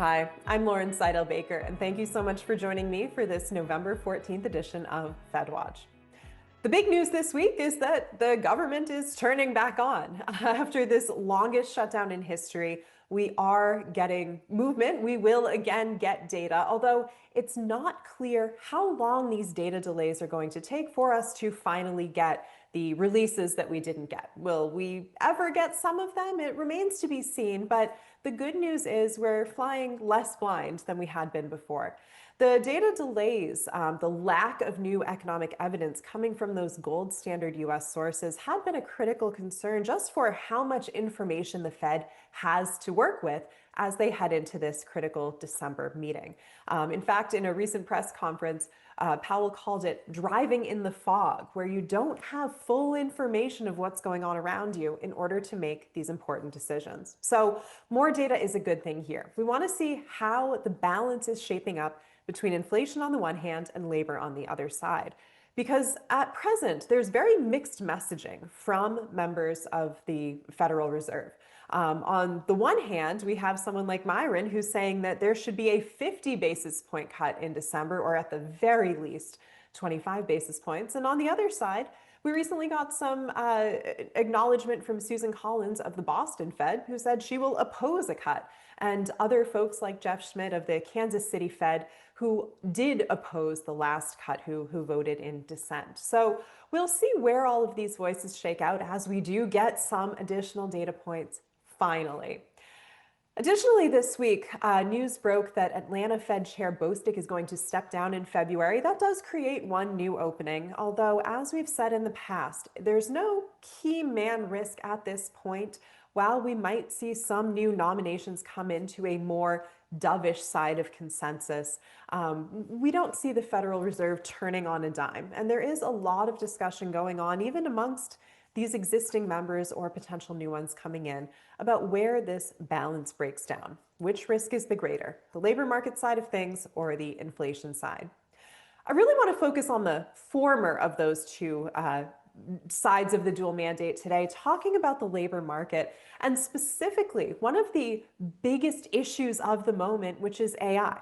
Hi, I'm Lauren Saidel-Baker, and thank you so much for joining me for this November 14th edition of FedWatch. The big news this week is that the government is turning back on. After this longest shutdown in history, we are getting movement. We will again get data, although it's not clear how long these data delays are going to take for us to finally get the releases that we didn't get. Will we ever get some of them? It remains to be seen, but the good news is we're flying less blind than we had been before. The data delays, the lack of new economic evidence coming from those gold standard US sources had been a critical concern just for how much information the Fed has to work with as they head into this critical December meeting. In fact, in a recent press conference, Powell called it driving in the fog, where you don't have full information of what's going on around you in order to make these important decisions. So more data is a good thing here. We want to see how the balance is shaping up between inflation on the one hand and labor on the other side. Because at present, there's very mixed messaging from members of the Federal Reserve. On the one hand, we have someone like Myron who's saying that there should be a 50 basis point cut in December, or at the very least 25 basis points. And on the other side, we recently got some acknowledgement from Susan Collins of the Boston Fed, who said she will oppose a cut, and other folks like Jeff Schmidt of the Kansas City Fed, who did oppose the last cut, who voted in dissent. So we'll see where all of these voices shake out as we do get some additional data points finally. Additionally, this week, news broke that Atlanta Fed Chair Bostic is going to step down in February. That does create one new opening, although, as we've said in the past, there's no key man risk at this point. While we might see some new nominations come into a more dovish side of consensus, we don't see the Federal Reserve turning on a dime. And there is a lot of discussion going on, even amongst these existing members or potential new ones coming in, about where this balance breaks down. Which risk is the greater, the labor market side of things or the inflation side? I really want to focus on the former of those two sides of the dual mandate today, talking about the labor market, and specifically one of the biggest issues of the moment, which is AI.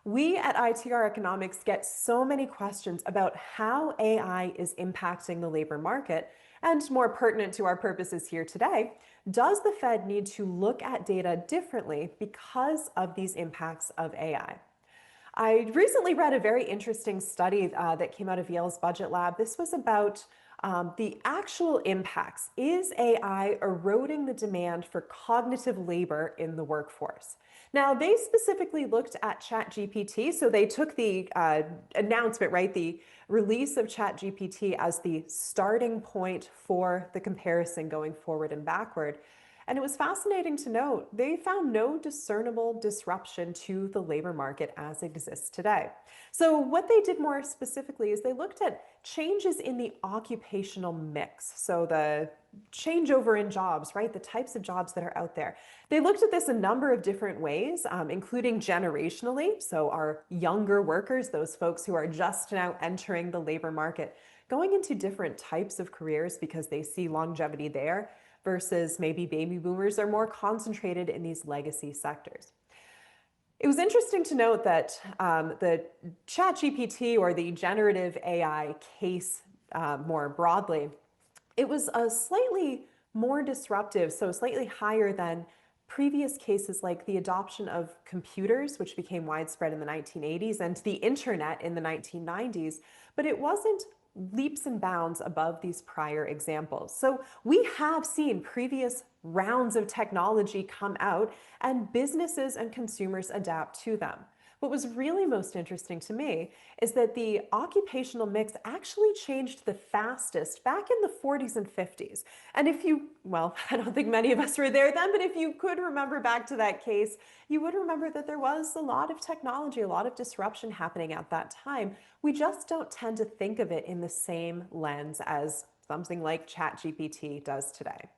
We at ITR Economics get so many questions about how AI is impacting the labor market, and more pertinent to our purposes here today, does the Fed need to look at data differently because of these impacts of AI? I recently read a very interesting study that came out of Yale's Budget Lab. This was about the actual impacts. Is AI eroding the demand for cognitive labor in the workforce? Now, they specifically looked at ChatGPT. So they took the announcement, right, the release of ChatGPT as the starting point for the comparison going forward and backward. And it was fascinating to note they found no discernible disruption to the labor market as it exists today. So what they did more specifically is they looked at changes in the occupational mix. So the changeover in jobs, right? The types of jobs that are out there. They looked at this a number of different ways, including generationally. So our younger workers, those folks who are just now entering the labor market, going into different types of careers because they see longevity there, versus maybe baby boomers are more concentrated in these legacy sectors. It was interesting to note that the ChatGPT, or the generative AI case more broadly, it was a slightly more disruptive, so slightly higher than previous cases like the adoption of computers, which became widespread in the 1980s, and the internet in the 1990s, but it wasn't leaps and bounds above these prior examples. So we have seen previous rounds of technology come out and businesses and consumers adapt to them. What was really most interesting to me is that the occupational mix actually changed the fastest back in the 40s and 50s. And if you, well, I don't think many of us were there then, but if you could remember back to that case, you would remember that there was a lot of technology, a lot of disruption happening at that time. We just don't tend to think of it in the same lens as something like ChatGPT does today.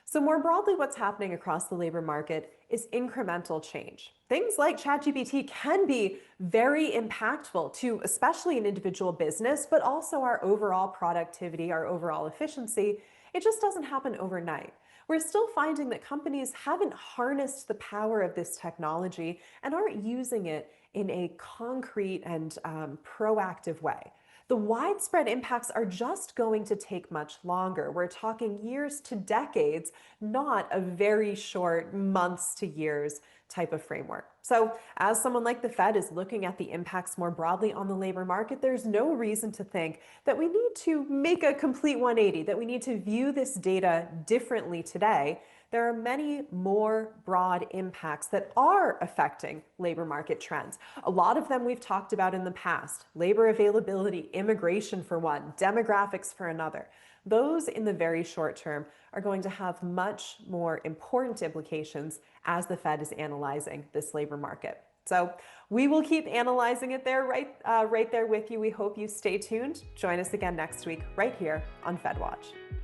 So more broadly, what's happening across the labor market is incremental change. Things like ChatGPT can be very impactful to especially an individual business, but also our overall productivity, our overall efficiency. It just doesn't happen overnight. we're still finding that companies haven't harnessed the power of this technology and aren't using it in a concrete and proactive way. The widespread impacts are just going to take much longer. We're talking years to decades, not a very short months to years type of framework. So, as someone like the Fed is looking at the impacts more broadly on the labor market, there's no reason to think that we need to make a complete 180, that we need to view this data differently today. There are many more broad impacts that are affecting labor market trends. A lot of them we've talked about in the past: labor availability, immigration for one, demographics for another. Those in the very short term are going to have much more important implications as the Fed is analyzing this labor market. So we will keep analyzing it there, right there with you. We hope you stay tuned. Join us again next week right here on FedWatch.